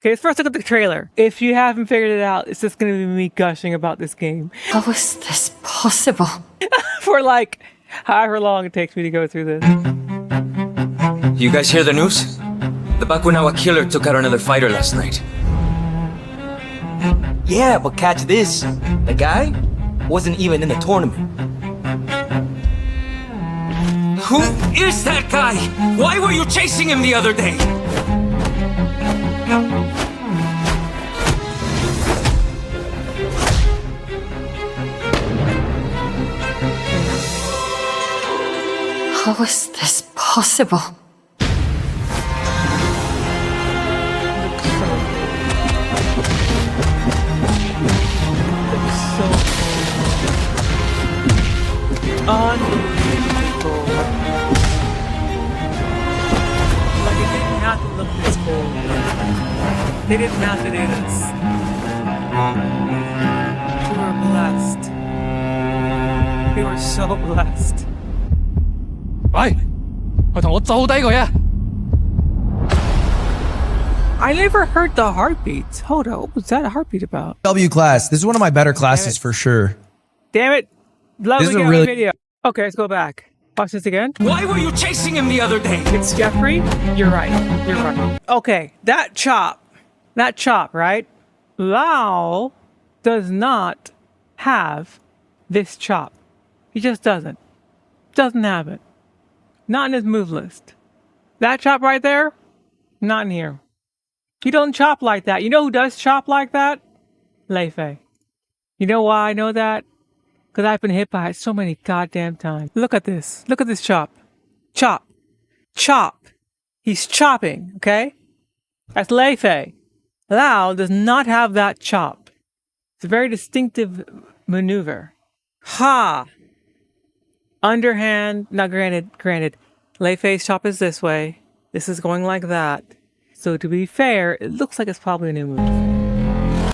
Okay, let's first look at the trailer. If you haven't figured it out, it's just gonna be me gushing about this game. How is this possible? For like, however long it takes me to go through this. You guys hear the news? The Bakunawa killer took out another fighter last night. Yeah, but catch this. The guy wasn't even in the tournament. Who is that guy? Why were you chasing him the other day? How is this possible? Unbelievable. Like, it didn't have to look this cool. They didn't have to do this. We were blessed. We were so blessed. 喂，佢同我做低佢啊！ I never heard the heartbeats. Hold on, what was that a heartbeat about? W class. This is one of my better classes for sure. Damn it. Lovely This is a gaming really- video. Okay, let's go back. Watch this again. Why were you chasing him the other day? It's Jeffrey. You're right. You're right. Okay, that chop, right? Lao does not have this chop. He just doesn't. Doesn't have it. Not in his move list. That chop right there, not in here. He don't chop like that. You know who does chop like that? Lei-Fei. You know why I know that? Because I've been hit by it so many goddamn times. Look at this. Look at this chop. Chop. Chop. He's chopping, okay? That's Lei-Fei. Lao does not have that chop. It's a very distinctive maneuver. Ha! Underhand. Now, granted, Lei-Fei's chop is this way. This is going like that. So to be fair, it looks like it's probably a new move.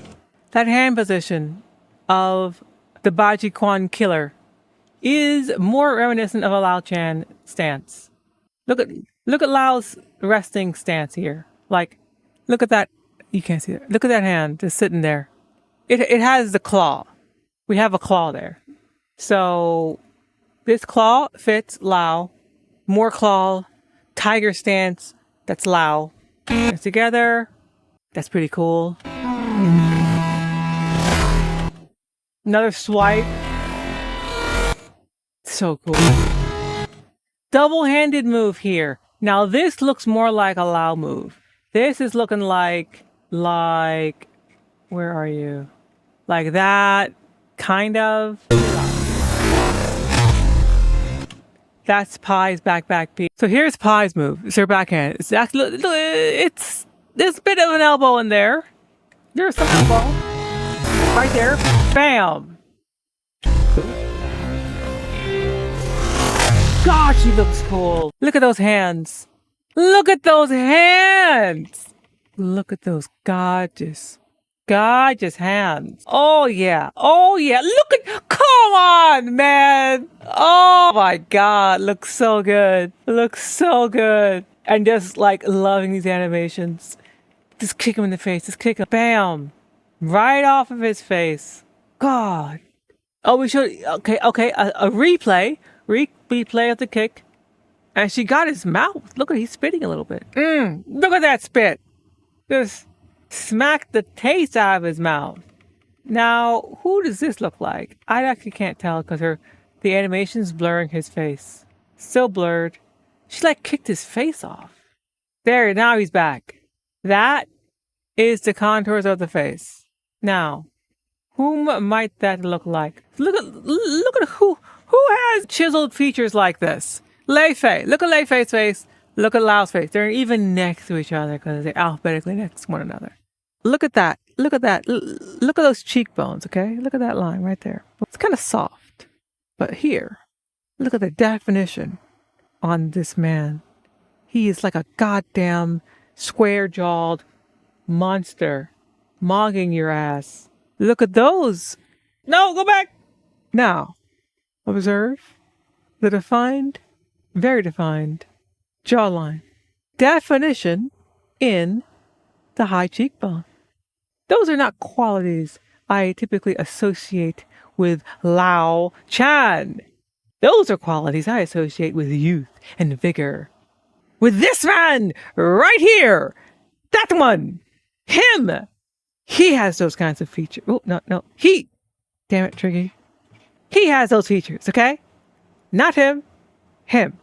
That hand position of the Baji Quan killer is more reminiscent of a Lao Chan stance. Look at Lao's resting stance here. Like, look at that. You can't see it. Look at that hand just sitting there. It has the claw. We have a claw there. So this claw fits Lao. More claw, tiger stance. That's Lao. It's together. That's pretty cool. Another swipe. So cool. Double-handed move here. Now this looks more like a Lao move. This is looking like, where are you? Like that, kind of. That's Pai's back P. So here's Pai's move. It's her backhand. It's actually, there's a bit of an elbow in there. There's some elbow. Right there. Bam. God, she looks cool. Look at those hands. Look at those hands. Look at those gorgeous hands. Oh yeah. Come on, man. Oh my God. Looks so good. And just like loving these animations. Just kick him in the face. Just kick him. Bam. Right off of his face. God. Oh, we should. Okay. A replay. Replay of the kick. And she got his mouth. Look at, he's spitting a little bit. Look at that spit. Just smacked the taste out of his mouth. Now, who does this look like? I actually can't tell because the animation's blurring his face. Still blurred. She like kicked his face off. There, now he's back. That is the contours of the face. Now, whom might that look like? Look at who has chiseled features like this. Lei-Fei. Look at Lei-Fei's face. Look at Lao's face. They're even next to each other because they're alphabetically next to one another. Look at that. Look at those cheekbones, okay? Look at that line right there. It's kind of soft. But here, look at the definition on this man. He is like a goddamn square-jawed monster mogging your ass. Look at those. No, go back. Now, observe the defined, very defined jawline. Definition in the high cheekbone. Those are not qualities I typically associate with Lao Chan. Those are qualities I associate with youth and vigor. With this man right here, that one, him, he has those kinds of features. Oh, no, he, damn it, Triggy. He has those features, okay? Not him, him.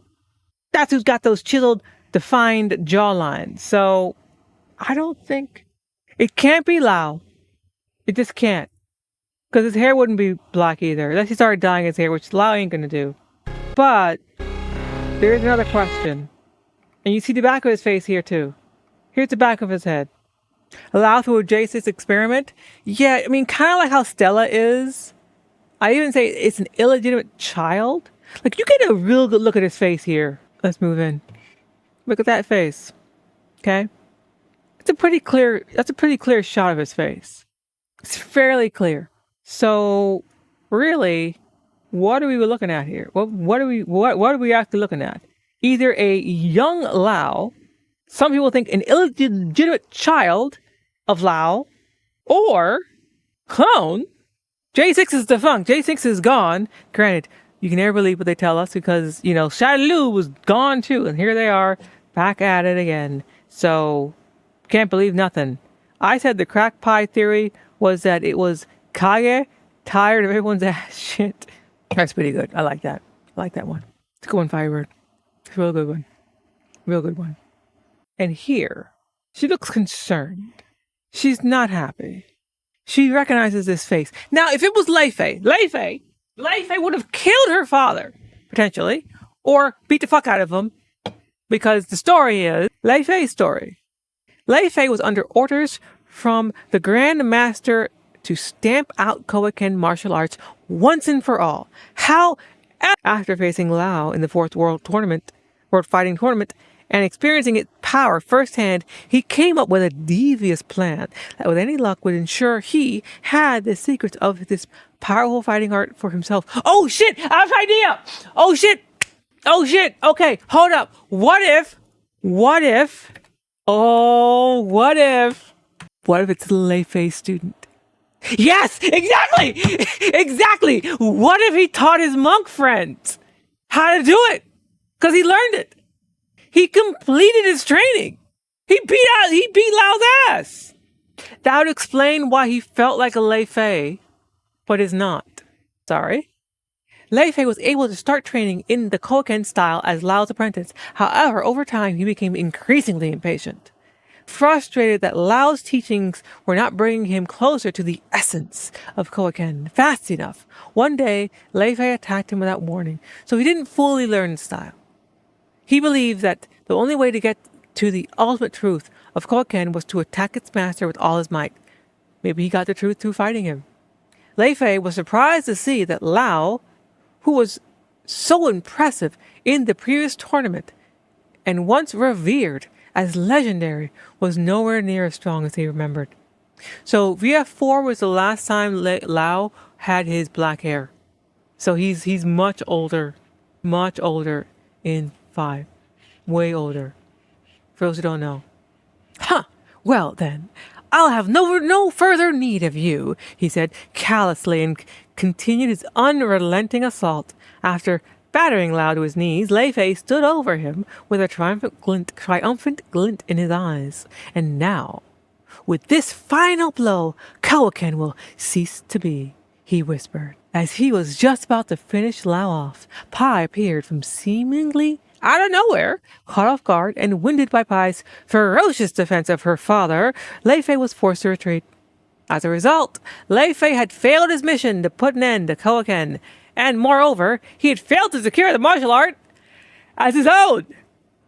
That's who's got those chiseled, defined jawlines. So, I don't think, it can't be Lao. It just can't. Because his hair wouldn't be black either. Unless he started dyeing his hair, which Lao ain't gonna do. But, there's another question. And you see the back of his face here too. Here's the back of his head. Allow through a J6 experiment? Yeah, I mean, kind of like how Stella is. I even say it's an illegitimate child. Like, you get a real good look at his face here. Let's move in. Look at that face. Okay? That's a pretty clear shot of his face. It's fairly clear. So, really, what are we looking at here? What are we actually looking at? Either a young Lao, some people think an illegitimate child of Lao, or clone. J6 is defunct. J6 is gone. Granted, you can never believe what they tell us because, Shadaloo was gone too, and here they are back at it again. So, can't believe nothing. I said the crack pie theory was that it was Kage tired of everyone's ass shit. That's pretty good. I like that. I like that one. It's a good one, Firebird. It's a real good one. Real good one. And here, she looks concerned. She's not happy. She recognizes this face. Now, if it was Lei-Fei would have killed her father, potentially, or beat the fuck out of him, because the story is Lei-Fei's story. Lei-Fei was under orders from the Grand Master to stamp out Kowaken martial arts once and for all. How, after facing Lao in the Fourth World Fighting Tournament, and experiencing its power firsthand, he came up with a devious plan that with any luck would ensure he had the secrets of this powerful fighting art for himself. Oh shit! I have an idea! Oh shit! Okay, hold up. What if it's a Lei-Fei student? Yes! Exactly! Exactly! What if he taught his monk friends how to do it? Because he learned it. He completed his training. He beat Lao's ass. That would explain why he felt like a Lei-Fei, but is not. Sorry. Lei-Fei was able to start training in the Koken style as Lao's apprentice. However, over time, he became increasingly impatient. Frustrated that Lao's teachings were not bringing him closer to the essence of Koken fast enough, one day, Lei-Fei attacked him without warning, so he didn't fully learn the style. He believed that the only way to get to the ultimate truth of Koken was to attack its master with all his might. Maybe he got the truth through fighting him. Lei-Fei was surprised to see that Lao, who was so impressive in the previous tournament and once revered as legendary, was nowhere near as strong as he remembered. So VF4 was the last time Lao had his black hair. So he's much older in 5. Way older. For those who don't know. Huh. Well then, I'll have no further need of you, he said callously, and continued his unrelenting assault. After battering Lao to his knees, Lei-Fei stood over him with a triumphant glint in his eyes. And now, with this final blow, Kawaken will cease to be, he whispered. As he was just about to finish Lao off, Pai appeared from seemingly out of nowhere. Caught off guard and winded by Pai's ferocious defense of her father, Lei-Fei was forced to retreat. As a result, Lei-Fei had failed his mission to put an end to Kowaken, and moreover, he had failed to secure the martial art as his own,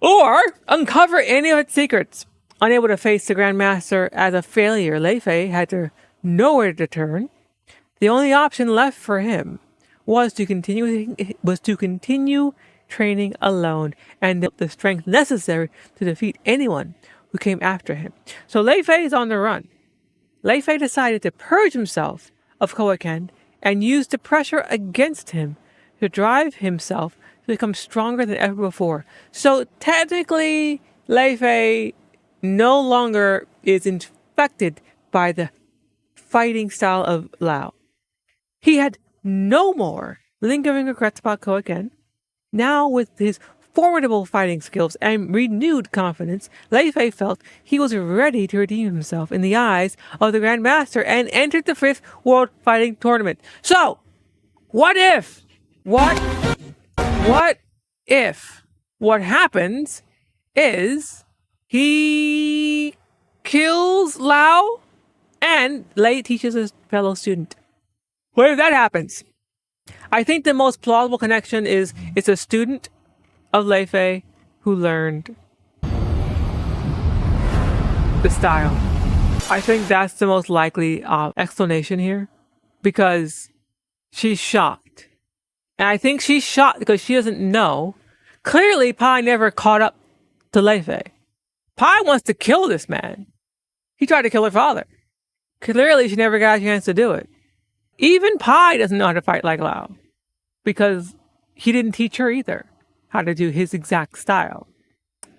or uncover any of its secrets. Unable to face the Grand Master as a failure, Lei-Fei had nowhere to turn. The only option left for him was to continue training alone and the strength necessary to defeat anyone who came after him. So Lei-Fei is on the run. Lei-Fei decided to purge himself of Kowaken and use the pressure against him to drive himself to become stronger than ever before. So technically, Lei-Fei no longer is infected by the fighting style of Lao. He had no more lingering regrets about Ko again. Now, with his formidable fighting skills and renewed confidence, Lei-Fei felt he was ready to redeem himself in the eyes of the Grand Master and entered the 5th World Fighting Tournament. So, what if what happens is he kills Lao and Lei teaches his fellow student? What if that happens? I think the most plausible connection is it's a student of Lei-Fei who learned the style. I think that's the most likely explanation here, because she's shocked. And I think she's shocked because she doesn't know. Clearly, Pai never caught up to Lei-Fei. Pai wants to kill this man. He tried to kill her father. Clearly, she never got a chance to do it. Even Pai doesn't know how to fight like Lao, because he didn't teach her either how to do his exact style.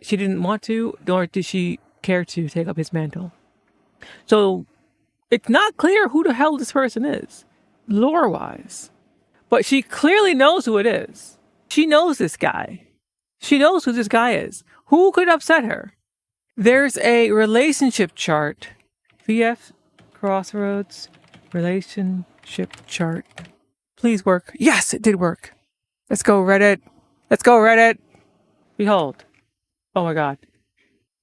She didn't want to, nor did she care to take up his mantle. So it's not clear who the hell this person is, lore-wise. But she clearly knows who it is. She knows this guy. She knows who this guy is. Who could upset her? There's a relationship chart. VF Crossroads relationship chart. Please work. Yes, it did work. Let's go, Reddit. Let's go, Reddit. Behold. Oh my god.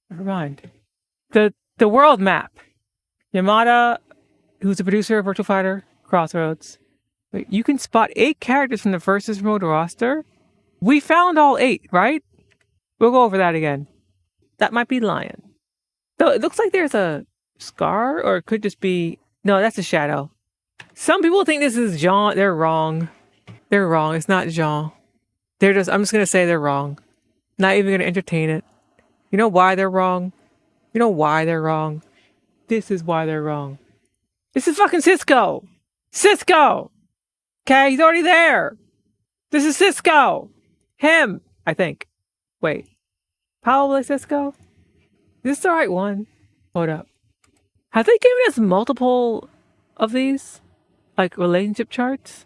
Never mind. The world map. Yamada, who's the producer of Virtua Fighter, Crossroads. Wait, you can spot 8 characters from the Versus Mode roster? We found all 8, right? We'll go over that again. That might be Lion. Though it looks like there's a scar, or it could just be... No, that's a shadow. Some people think this is Jean. They're wrong. They're wrong. It's not Jean. I'm just going to say they're wrong. Not even going to entertain it. You know why they're wrong? You know why they're wrong? This is why they're wrong. This is fucking Cisco. Cisco! Okay, he's already there. This is Cisco. Him, I think. Wait. Probably Cisco? Is this the right one? Hold up. Have they given us multiple of these? Like relationship charts?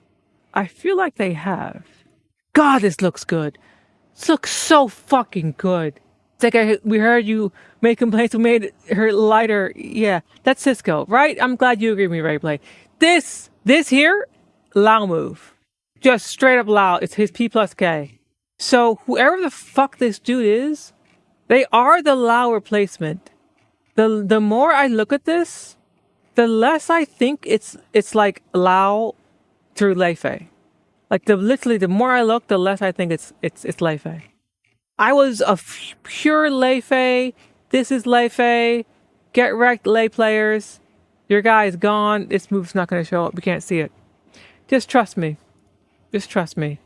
I feel like they have. God, this looks good. This looks so fucking good. It's like we heard you make complaints who made her lighter. Yeah, that's Cisco, right? I'm glad you agree with me, Rayplay. This here, Lao move. Just straight up Lao. It's his P plus K. So whoever the fuck this dude is, they are the Lao replacement. The more I look at this, the less I think it's like Lao through Lei-Fei. Like literally, the more I look, the less I think it's Lei-Fei. I was a pure Lei-Fei. This is Lei-Fei. Get wrecked, Lei players. Your guy is gone. This move's not going to show up. We can't see it. Just trust me. Just trust me.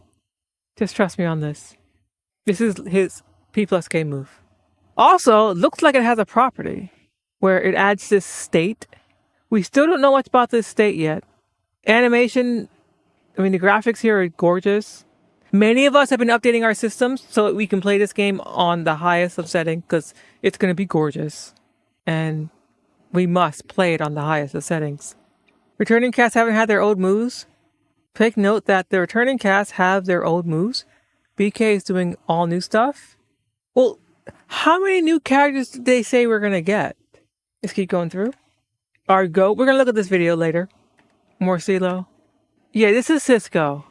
Just trust me on this. This is his P plus K move. Also, looks like it has a property where it adds this state. We still don't know much about this state yet. Animation, I mean, the graphics here are gorgeous. Many of us have been updating our systems so that we can play this game on the highest of setting, because it's going to be gorgeous. And we must play it on the highest of settings. Returning casts haven't had their old moves. Take note that the returning casts have their old moves. BK is doing all new stuff. Well, how many new characters did they say we're going to get? Let's keep going through. Our goat. We're going to look at this video later. More CeeLo. Yeah, this is Cisco.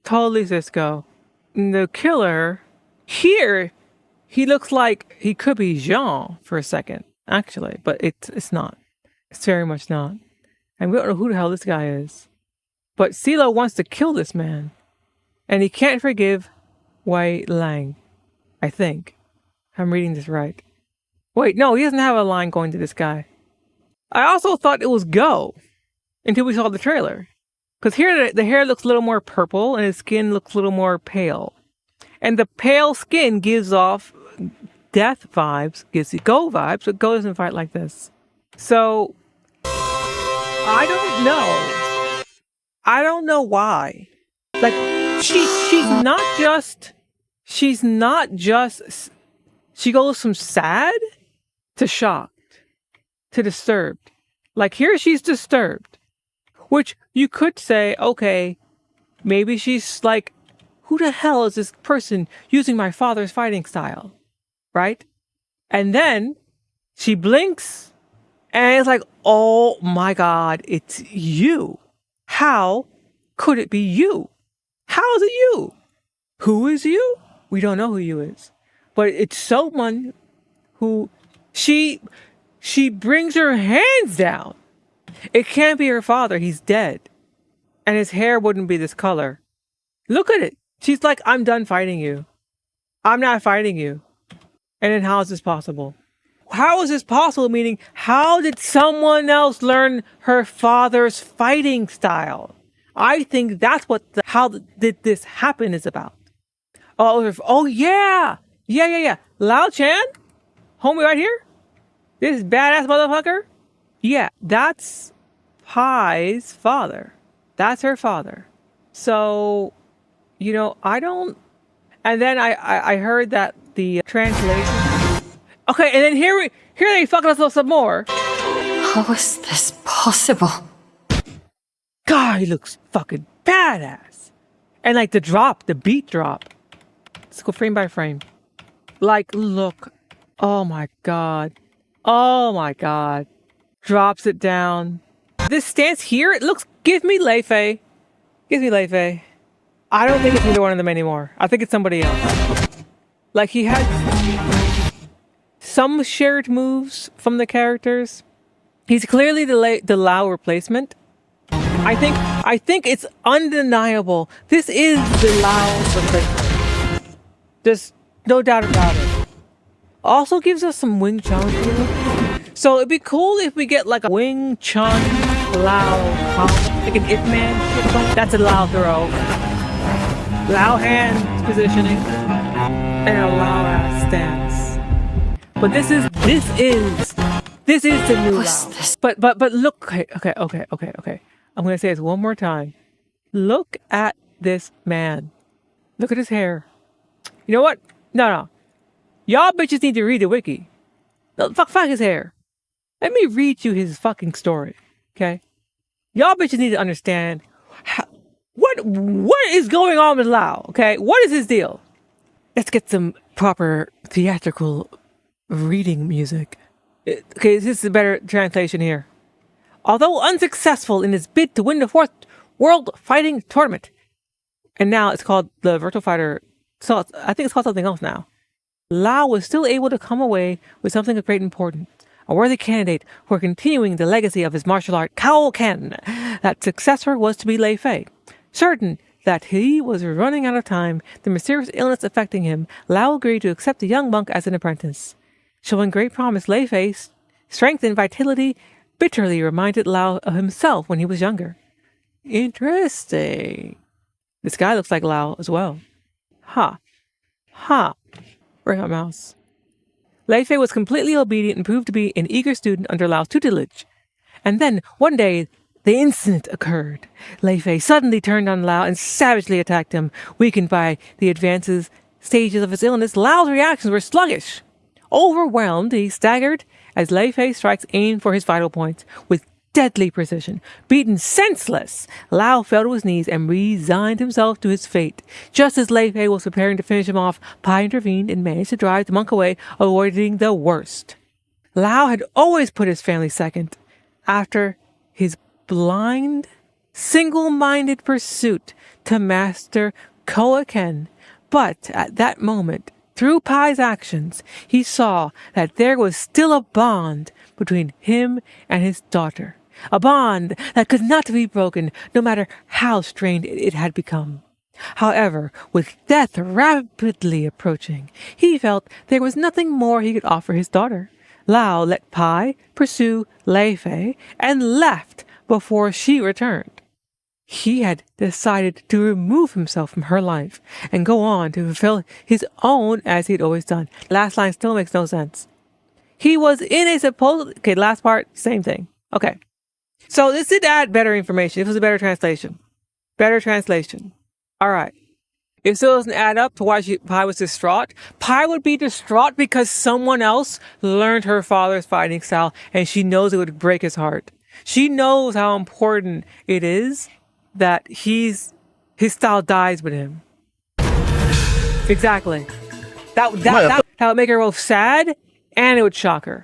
Totally Cisco. And the killer, here, he looks like he could be Jean for a second, actually. But it's not. It's very much not. And we don't know who the hell this guy is. But CeeLo wants to kill this man. And he can't forgive Wei Lang. I think. I'm reading this right. Wait, no, he doesn't have a line going to this guy. I also thought it was Go until we saw the trailer. Because here the hair looks a little more purple and his skin looks a little more pale. And the pale skin gives off death vibes, gives you Go vibes, but Go doesn't fight like this. So, I don't know. I don't know why. Like, she's not just, she goes from sad to shocked to disturbed. Like here she's disturbed, which you could say, okay, maybe she's like, who the hell is this person using my father's fighting style? Right? And then she blinks and it's like, oh my God, it's you. How could it be you? How is it you? Who is you? We don't know who you is. But it's someone who she brings her hands down. It can't be her father. He's dead. And his hair wouldn't be this color. Look at it. She's like, I'm done fighting you. I'm not fighting you. And then how is this possible? How is this possible? Meaning, how did someone else learn her father's fighting style? I think that's what how did this happen is about. Oh yeah. Yeah. Lao Chan? Homie right here? This badass motherfucker? Yeah, that's Pai's father. That's her father. So, I don't... And then I heard that the translation... Okay, and then here they fucking us up some more. How is this possible? God, he looks fucking badass. And like the beat drop. Let's go frame by frame. Like, look. Oh my God. Oh my God. Drops it down. This stance here, it looks, give me Lei-Fei. Give me Lei-Fei. I don't think it's either one of them anymore. I think it's somebody else. Like he had some shared moves from the characters. He's clearly the Lao replacement. I think it's undeniable. This is the Lao replacement. There's no doubt about it. Also gives us some Wing Chun feeling. So it'd be cool if we get like a Wing Chun Lao, like an Ip Man. That's a Lao throw. Lao hand positioning and a Lao ass stance. But this is the new Lao. But look, okay. I'm gonna say this one more time. Look at this man. Look at his hair. You know what? No. Y'all bitches need to read the wiki. No, fuck his hair. Let me read you his fucking story. Okay? Y'all bitches need to understand what is going on with Lao. Okay? What is his deal? Let's get some proper theatrical reading music. Okay, this is a better translation here. Although unsuccessful in his bid to win the 4th World Fighting Tournament, and now it's called the Virtua Fighter, so I think it's called something else now, Lao was still able to come away with something of great importance, a worthy candidate for continuing the legacy of his martial art, Kaoken. That successor was to be Lei-Fei. Certain that he was running out of time, the mysterious illness affecting him, Lao agreed to accept the young monk as an apprentice. Showing great promise, Lei-Fei's strength and vitality bitterly reminded Lao of himself when he was younger. Interesting. This guy looks like Lao as well. Ha. Where's my mouse? Lei-Fei was completely obedient and proved to be an eager student under Lao's tutelage. And then, one day, the incident occurred. Lei-Fei suddenly turned on Lao and savagely attacked him. Weakened by the advances stages of his illness, Lao's reactions were sluggish. Overwhelmed, he staggered as Lei-Fei strikes aimed for his vital points with deadly precision. Beaten senseless, Lao fell to his knees and resigned himself to his fate. Just as Lei-Fei was preparing to finish him off, Pai intervened and managed to drive the monk away, avoiding the worst. Lao had always put his family second. After his blind, single-minded pursuit to master Koaken, but at that moment, through Pai's actions, he saw that there was still a bond between him and his daughter. A bond that could not be broken, no matter how strained it had become. However, with death rapidly approaching, he felt there was nothing more he could offer his daughter. Lao let Pai pursue Lei-Fei and left before she returned. He had decided to remove himself from her life and go on to fulfill his own as he'd always done. Last line still makes no sense. He was in a supposed... Okay, last part, same thing. Okay. So this did add better information. This was a better translation. Better translation. All right. It still doesn't add up to why Pi was distraught. Pi would be distraught because someone else learned her father's fighting style and she knows it would break his heart. She knows how important it is that his style dies with him. Exactly. That would make her both sad and it would shock her.